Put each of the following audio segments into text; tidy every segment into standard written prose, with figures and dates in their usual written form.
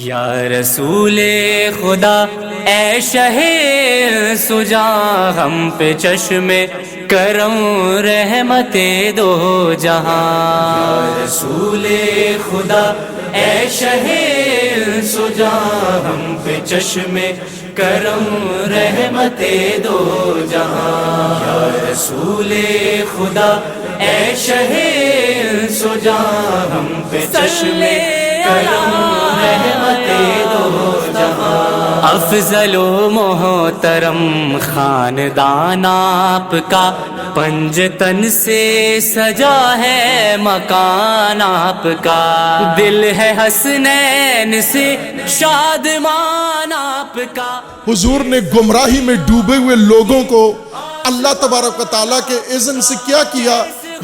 یا رسول خدا اے شہ سجا ہم پہ چشم کرم رحمت دو جہاں. یا رسول خدا اے شہ سجا ہم پہ چشم کرم رحمت دو جہاں. یا رسول خدا اے شہ سجا ہم پہ چشم کرم رحمت دو جہاں. افضل و محترم خاندان آپ کا پنجتن سے سجا ہے مکان آپ کا. دل ہے حسنین سے شادمان آپ کا. حضور نے گمراہی میں ڈوبے ہوئے لوگوں کو اللہ تبارک و تعالیٰ کے اذن سے کیا کیا؟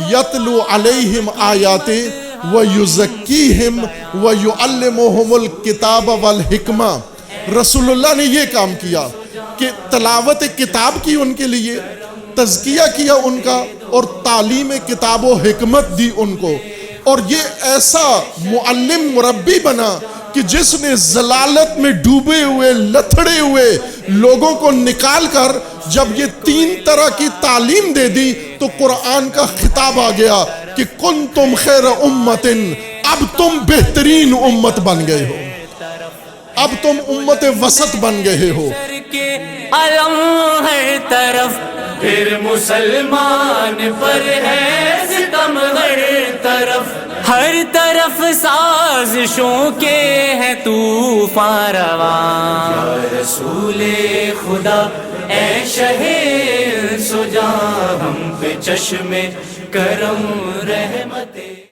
یتلو علیہم آیاتِ وَيُزَكِّيهِمْ وَيُعَلِّمُهُمُ الْكِتَابَ وَالْحِكْمَةَ. رسول اللہ نے یہ کام کیا کہ تلاوت کتاب کی ان کے لیے، تزکیہ کیا ان کا، اور تعلیم کتاب و حکمت دی ان کو. اور یہ ایسا معلم مربی بنا کہ جس نے ضلالت میں ڈوبے ہوئے لتھڑے ہوئے لوگوں کو نکال کر جب یہ تین طرح کی تعلیم دے دی تو قرآن کا خطاب آ گیا کہ کنتم خیر امتن، اب تم بہترین امت بن گئے ہو، اب تم امت وسط بن گئے ہو. علم ہر طرف پھر مسلمان پر ہے ستم ہر طرف سازشوں کے ہیں طوفان رواں. یا رسول خدا اے شہ سجا ہم پہ چشم کرم رحمت